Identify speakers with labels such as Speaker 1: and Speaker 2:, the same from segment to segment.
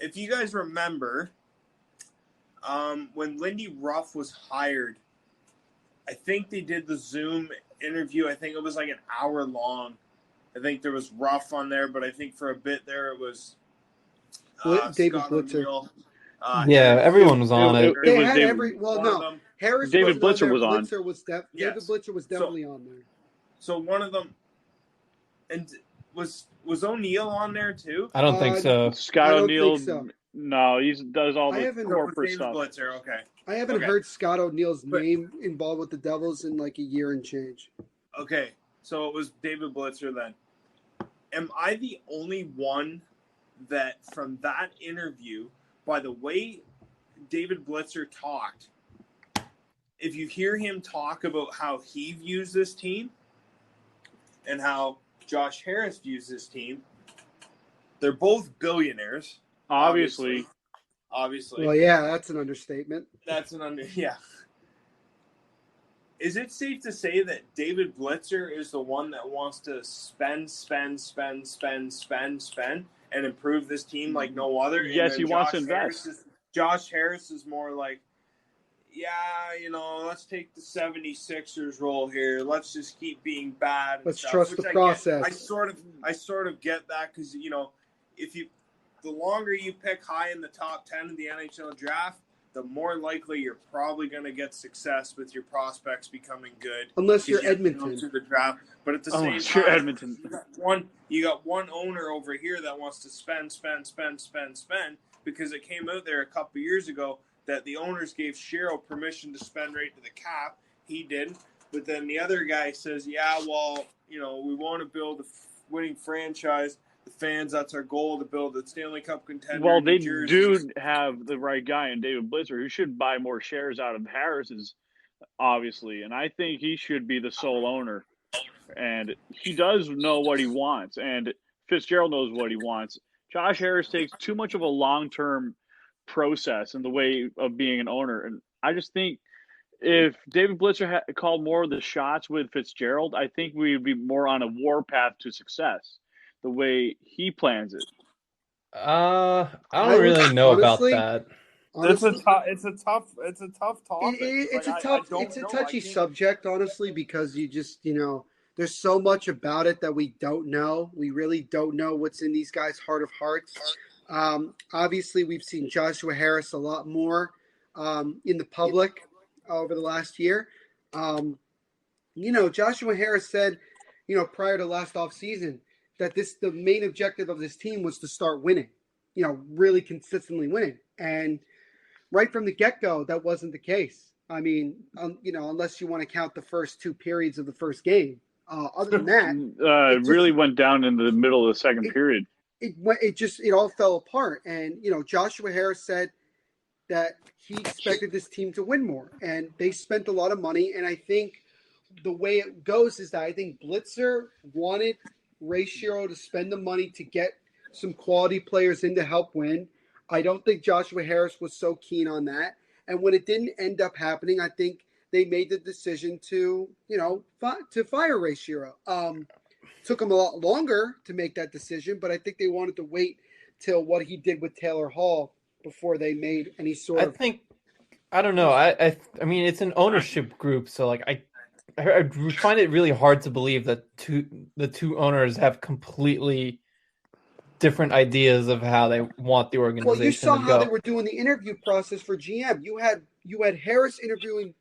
Speaker 1: If you guys remember, when Lindy Ruff was hired, I think they did the Zoom interview. I think it was like an hour long. I think there was Ruff on there, but I think for a bit there it was
Speaker 2: David
Speaker 1: Scott
Speaker 2: Blitzer.
Speaker 1: O'Neill.
Speaker 3: Everyone was on it.
Speaker 2: They
Speaker 4: was
Speaker 2: had
Speaker 4: David.
Speaker 2: Harris
Speaker 4: David
Speaker 2: wasn't
Speaker 4: Blitzer
Speaker 2: on there.
Speaker 4: was on.
Speaker 2: David Blitzer was definitely on there.
Speaker 1: So one of them, and was O'Neill on there too?
Speaker 3: I don't think so.
Speaker 4: Scott
Speaker 2: I don't
Speaker 4: O'Neill.
Speaker 2: think so.
Speaker 4: No, he does all the corporate
Speaker 1: David
Speaker 4: stuff.
Speaker 1: Blitzer, okay.
Speaker 2: I haven't heard Scott O'Neill's name involved with the Devils in like a year and change.
Speaker 1: Okay, so it was David Blitzer then. Am I the only one that from that interview, by the way David Blitzer talked, if you hear him talk about how he views this team and how Josh Harris views this team, they're both billionaires.
Speaker 4: Obviously.
Speaker 2: Well, yeah, that's an understatement.
Speaker 1: Yeah. Is it safe to say that David Blitzer is the one that wants to spend, and improve this team like no other?
Speaker 4: Yes, he wants to invest.
Speaker 1: Josh Harris is more like, let's take the 76ers role here. Let's just keep being bad.
Speaker 2: Let's trust the process.
Speaker 1: I sort of get that because, the longer you pick high in the top 10 of the NHL draft, the more likely you're probably going to get success with your prospects becoming good.
Speaker 2: Unless you're Edmonton.
Speaker 1: To the draft. But at the same time, Edmonton. You got one owner over here that wants to spend, because it came out there a couple years ago that the owners gave Shero permission to spend right to the cap. He didn't. But then the other guy says, we want to build a winning franchise. The fans, that's our goal, to build a Stanley Cup contender.
Speaker 4: Well, they do have the right guy in David Blitzer, who should buy more shares out of Harris's, obviously. And I think he should be the sole owner. And he does know what he wants. And Fitzgerald knows what he wants. Josh Harris takes too much of a long-term process in the way of being an owner. And I just think if David Blitzer had called more of the shots with Fitzgerald, I think we would be more on a warpath to success. The way he plans it.
Speaker 3: I don't really know about that.
Speaker 1: Honestly, it's a tough topic.
Speaker 2: It's a touchy subject, honestly, because you just, there's so much about it that we don't know. We really don't know what's in these guys' heart of hearts. Obviously, we've seen Joshua Harris a lot more in the public over the last year. Joshua Harris said, prior to last offseason, that the main objective of this team was to start winning, really consistently winning. And right from the get-go, that wasn't the case. I mean, unless you want to count the first two periods of the first game. Other than that,
Speaker 4: it really went down in the middle of the second period.
Speaker 2: It all fell apart. And, Joshua Harris said that he expected this team to win more. And they spent a lot of money. And I think the way it goes is that I think Blitzer wanted Ray Shero to spend the money to get some quality players in to help win. I don't think Joshua Harris was so keen on that. And when it didn't end up happening, I think they made the decision to fire Ray Shero. Took them a lot longer to make that decision, but I think they wanted to wait till what he did with Taylor Hall before they made any sort of.
Speaker 3: I don't know. I mean, it's an ownership group, so I find it really hard to believe that the two owners have completely different ideas of how they want the organization to go.
Speaker 2: Well, you saw how they were doing the interview process for GM. You had Harris interviewing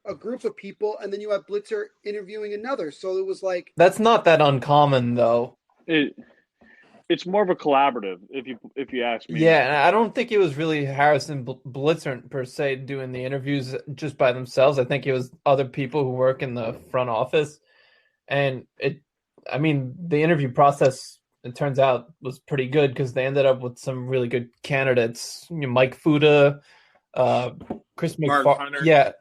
Speaker 2: a group of people, and then you had Blitzer interviewing another. So it was like
Speaker 3: that's not that uncommon, though.
Speaker 4: It's more of a collaborative, if you ask me.
Speaker 3: Yeah, and I don't think it was really Harris and Blitzer per se doing the interviews just by themselves. I think it was other people who work in the front office, and the interview process, it turns out, was pretty good because they ended up with some really good candidates. Mike Fuda, Chris Mark Hunter,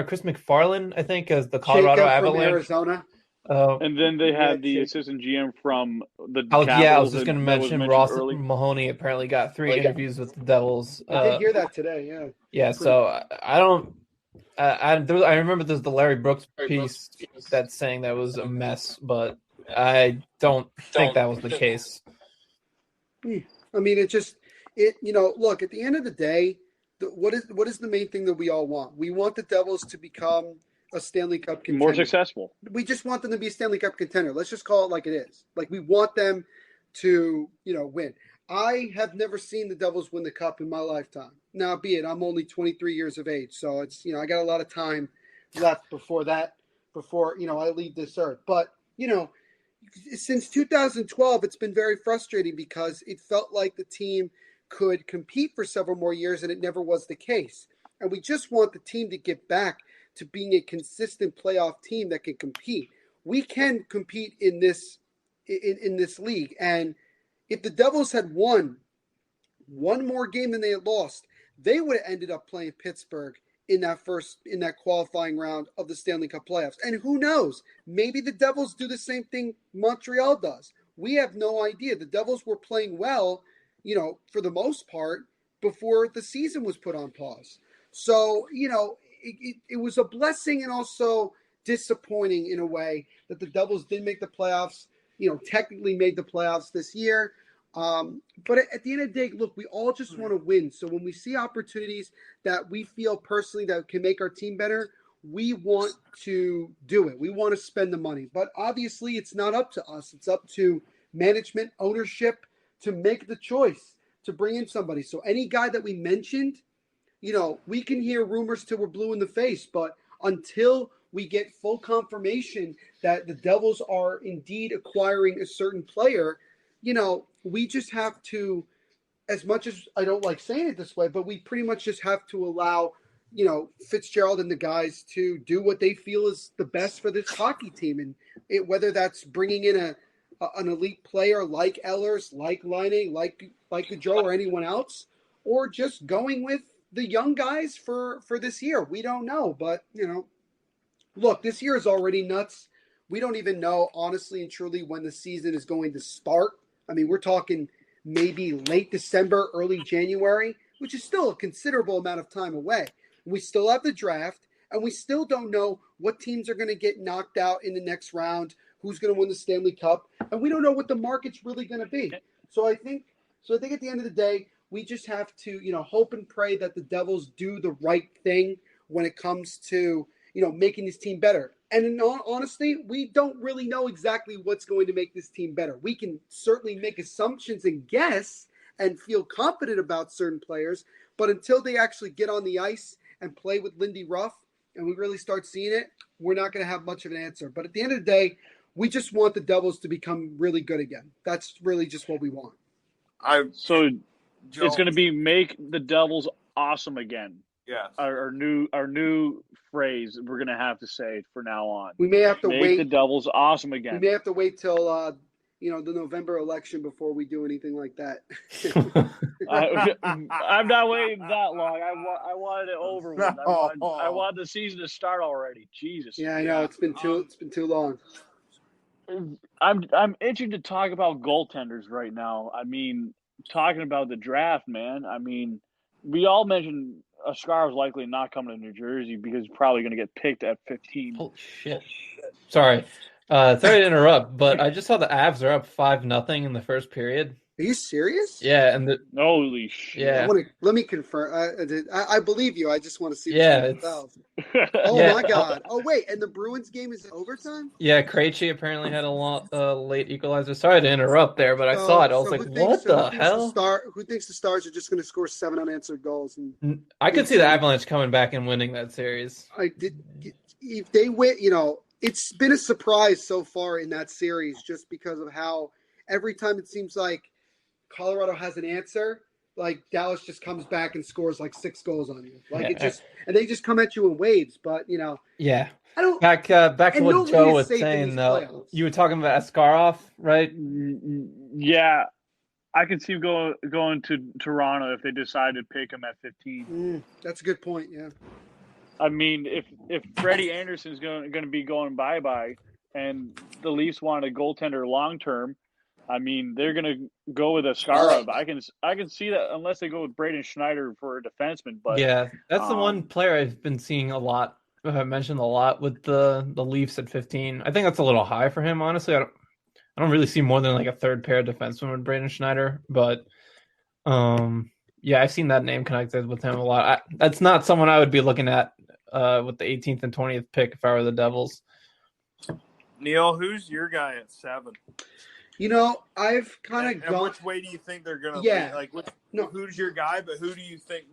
Speaker 3: Chris McFarland, I think, as the Colorado Avalanche.
Speaker 2: From Arizona.
Speaker 4: And then they had the assistant GM from the Capitals.
Speaker 3: I was just going to mention Ross Mahoney apparently got 3 interviews with the Devils.
Speaker 2: I did hear that today, yeah.
Speaker 3: Yeah, so I don't – I remember there's the Larry Brooks piece that's saying that was a mess, but I don't think that was the case.
Speaker 2: I mean, look, at the end of the day, what is the main thing that we all want? We want the Devils to become a Stanley Cup contender.
Speaker 4: More successful.
Speaker 2: We just want them to be a Stanley Cup contender. Let's just call it like it is. Like, we want them to, win. I have never seen the Devils win the Cup in my lifetime. Now, be it, I'm only 23 years of age, so it's, I got a lot of time left before I leave this earth. But, since 2012, it's been very frustrating because it felt like the team could compete for several more years, and it never was the case. And we just want the team to get back to being a consistent playoff team that can compete. We can compete in this league, and if the Devils had won one more game than they had lost, they would have ended up playing Pittsburgh in that qualifying round of the Stanley Cup playoffs. And who knows? Maybe the Devils do the same thing Montreal does. We have no idea. The Devils were playing well, for the most part, before the season was put on pause. So, it was a blessing and also disappointing in a way that the Devils didn't make the playoffs, technically made the playoffs this year. But at the end of the day, look, we all just want to win. So when we see opportunities that we feel personally that can make our team better, we want to do it. We want to spend the money. But obviously, it's not up to us. It's up to management, ownership to make the choice to bring in somebody. So any guy that we mentioned, we can hear rumors till we're blue in the face. But until we get full confirmation that the Devils are indeed acquiring a certain player, we just have to, as much as I don't like saying it this way, but we pretty much just have to allow, Fitzgerald and the guys to do what they feel is the best for this hockey team. And whether that's bringing in an elite player like Ehlers, like Laine, like Gaudreau or anyone else, or just going with the young guys for this year. We don't know, but, look, this year is already nuts. We don't even know, honestly and truly, when the season is going to start. I mean, we're talking maybe late December, early January, which is still a considerable amount of time away. We still have the draft, and we still don't know what teams are going to get knocked out in the next round, who's going to win the Stanley Cup, and we don't know what the market's really going to be. So I think at the end of the day, we just have to, hope and pray that the Devils do the right thing when it comes to, making this team better. And in all honesty, we don't really know exactly what's going to make this team better. We can certainly make assumptions and guess and feel confident about certain players, but until they actually get on the ice and play with Lindy Ruff and we really start seeing it, we're not going to have much of an answer. But at the end of the day, we just want the Devils to become really good again. That's really just what we want.
Speaker 4: It's going to be make the Devils awesome again.
Speaker 1: Yes.
Speaker 4: Our new phrase we're going to have to say for now on.
Speaker 2: We may have to
Speaker 4: make the Devils awesome again.
Speaker 2: We may have to wait till the November election before we do anything like that.
Speaker 4: I'm not waiting that long. I wanted it over with. I want the season to start already. Jesus.
Speaker 2: Yeah, I know it's been too long.
Speaker 4: I'm itching to talk about goaltenders right now. I mean, talking about the draft, man. I mean, we all mentioned Ascarov's likely not coming to New Jersey because he's probably going to get picked at 15.
Speaker 3: Holy shit! Sorry to interrupt, but I just saw the Avs are up 5-0 in the first period.
Speaker 2: Are you serious?
Speaker 3: Yeah, and
Speaker 4: holy shit!
Speaker 3: Yeah,
Speaker 2: let me confirm. I believe you. I just want to see.
Speaker 3: Yeah,
Speaker 2: my God! Oh wait, and the Bruins game is overtime.
Speaker 3: Yeah, Krejci apparently had a late equalizer. Sorry to interrupt there, but I saw it. I was like, "What the hell?"
Speaker 2: Who thinks the Stars are just going to score 7 unanswered goals?
Speaker 3: I could see the Avalanche coming back and winning that series.
Speaker 2: If they win, it's been a surprise so far in that series, just because of how every time it seems like Colorado has an answer, like Dallas just comes back and scores like 6 goals on you. And they just come at you in waves. But
Speaker 3: yeah,
Speaker 2: I don't.
Speaker 3: Back to what Joe was saying though. You were talking about Askarov, right?
Speaker 4: Yeah, I could see him going to Toronto if they decide to pick him at 15.
Speaker 2: That's a good point. Yeah.
Speaker 4: I mean, if Freddie Anderson's going to be going bye-bye, and the Leafs want a goaltender long term, I mean, they're going to go with Askarov. I can see that unless they go with Braden Schneider for a defenseman. But
Speaker 3: yeah, that's the one player I've been seeing a lot. Mentioned a lot with the Leafs at 15. I think that's a little high for him, honestly. I I don't really see more than like a third pair of defensemen with Braden Schneider, but yeah, I've seen that name connected with him a lot. That's not someone I would be looking at with the 18th and 20th pick if I were the Devils.
Speaker 1: Neil, who's your guy at 7?
Speaker 2: I've kind of gone.
Speaker 1: Which way do you think they're gonna?
Speaker 2: Yeah.
Speaker 1: Who's your guy? But who do you think?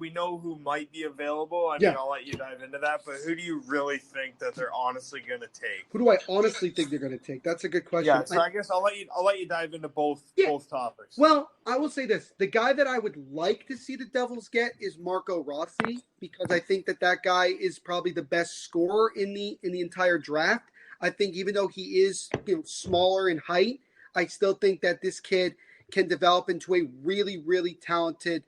Speaker 1: We know who might be available. I mean,
Speaker 2: Yeah.
Speaker 1: I'll let you dive into that. But who do you really think that they're honestly gonna take?
Speaker 2: Who do I honestly think they're going to take? That's a good question.
Speaker 1: Yeah. So I guess I'll let you dive into both topics.
Speaker 2: Well, I will say this: the guy that I would like to see the Devils get is Marco Rossi, because I think that guy is probably the best scorer in the entire draft. I think even though he is smaller in height, I still think that this kid can develop into a really, really talented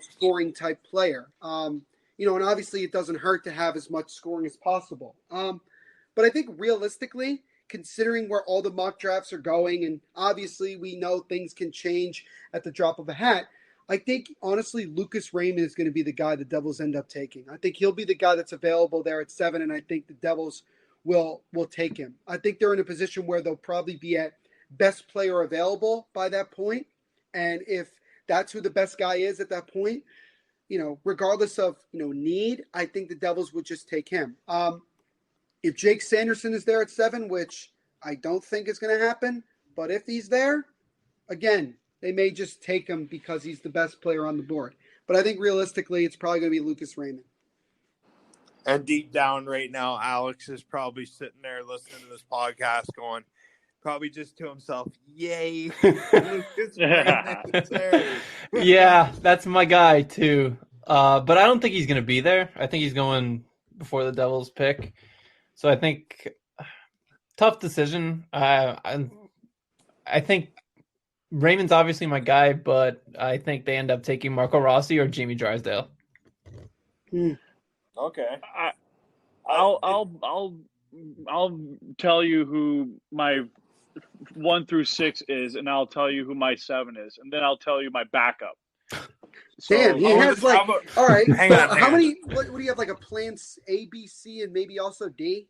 Speaker 2: scoring type player. And obviously it doesn't hurt to have as much scoring as possible. But I think realistically, considering where all the mock drafts are going, and obviously we know things can change at the drop of a hat, I think honestly Lucas Raymond is going to be the guy the Devils end up taking. I think he'll be the guy that's available there at 7, and I think the Devils will take him. I think they're in a position where they'll probably be at best player available by that point. And if that's who the best guy is at that point, regardless of, need, I think the Devils would just take him. If Jake Sanderson is there at 7, which I don't think is going to happen, but if he's there, again, they may just take him because he's the best player on the board. But I think realistically, it's probably going to be Lucas Raymond.
Speaker 1: And deep down right now, Alex is probably sitting there listening to this podcast going, probably just to himself, yay. Lucas Raymond.
Speaker 3: Yeah, that's my guy too. But I don't think he's going to be there. I think he's going before the Devils pick. So I think tough decision. I think Raymond's obviously my guy, but I think they end up taking Marco Rossi or Jamie Drysdale.
Speaker 1: Okay.
Speaker 4: I'll tell you who my 1 through 6 is, and I'll tell you who my 7 is, and then I'll tell you my backup.
Speaker 2: Damn, he has all right.
Speaker 1: Hang on.
Speaker 2: How many? What do you have? Like a plan A, B, C, and maybe also D?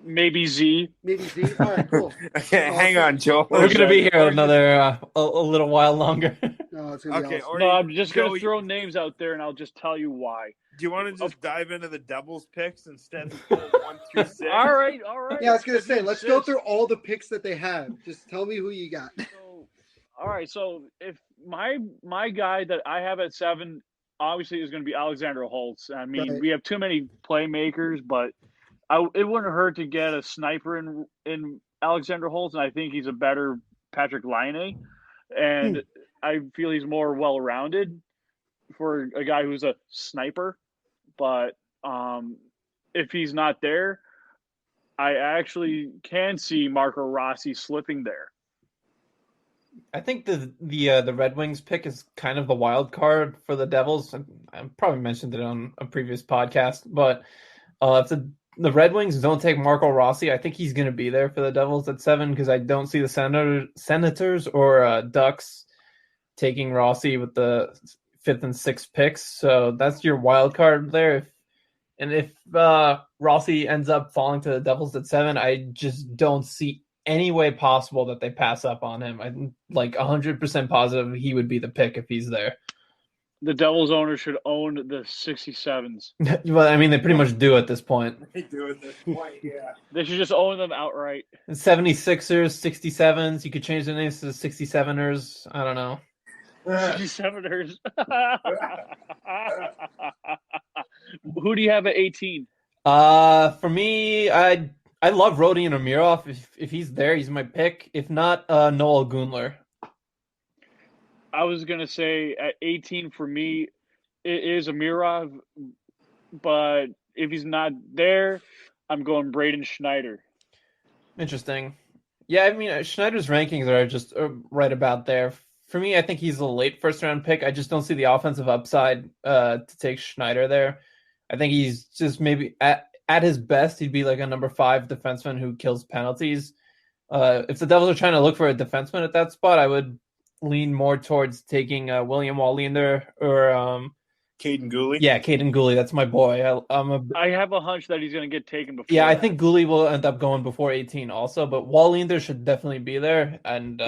Speaker 4: Maybe Z.
Speaker 2: Maybe Z. All right, cool.
Speaker 1: Okay, hang on, Joe.
Speaker 3: We're going to be here another a little while longer.
Speaker 2: No, it's gonna be awesome.
Speaker 4: No, I'm just going to throw names out there, and I'll just tell you why.
Speaker 1: Do you want to just dive into the Devils picks instead of 1 through 6?
Speaker 4: All right.
Speaker 2: Yeah, I was going to say, let's go through all the picks that they have. Just tell me who you got.
Speaker 4: All right, so if my guy that I have at 7 obviously is going to be Alexander Holtz. I mean,
Speaker 2: Right.
Speaker 4: We have too many playmakers, but it wouldn't hurt to get a sniper in Alexander Holtz, and I think he's a better Patrick Laine, and I feel he's more well-rounded for a guy who's a sniper. But if he's not there, I actually can see Marco Rossi slipping there.
Speaker 3: I think the Red Wings pick is kind of the wild card for the Devils. I probably mentioned it on a previous podcast, but if the Red Wings don't take Marco Rossi, I think he's going to be there for the Devils at 7, because I don't see the Senators or Ducks taking Rossi with the 5th and 6th picks. So that's your wild card there. If Rossi ends up falling to the Devils at 7, I just don't see any way possible that they pass up on him. I'm like 100% positive he would be the pick if he's there.
Speaker 4: The Devils owner should own the 67s.
Speaker 3: Well, I mean, they pretty much do at this point.
Speaker 1: They do at this point, yeah.
Speaker 4: They should just own them outright.
Speaker 3: 76ers, 67s. You could change the names to the 67ers. I don't know.
Speaker 4: 67ers. Who do you have at 18?
Speaker 3: For me, I love Rodion Amirov. If he's there, he's my pick. If not, Noel Gunler.
Speaker 4: I was going to say at 18 for me, it is Amirov. But if he's not there, I'm going Braden Schneider.
Speaker 3: Interesting. Yeah, I mean, Schneider's rankings are just right about there. For me, I think he's a late first-round pick. I just don't see the offensive upside to take Schneider there. I think he's just maybe at his best, he'd be like a number 5 defenseman who kills penalties. If the Devils are trying to look for a defenseman at that spot, I would lean more towards taking William Wallinder or
Speaker 1: Caden Gooley.
Speaker 3: Yeah, Caden Gooley. That's my boy.
Speaker 4: I have a hunch that he's going to get taken before.
Speaker 3: Yeah, I
Speaker 4: that.
Speaker 3: think Gooley will end up going before 18 also, but Wallender should definitely be there. And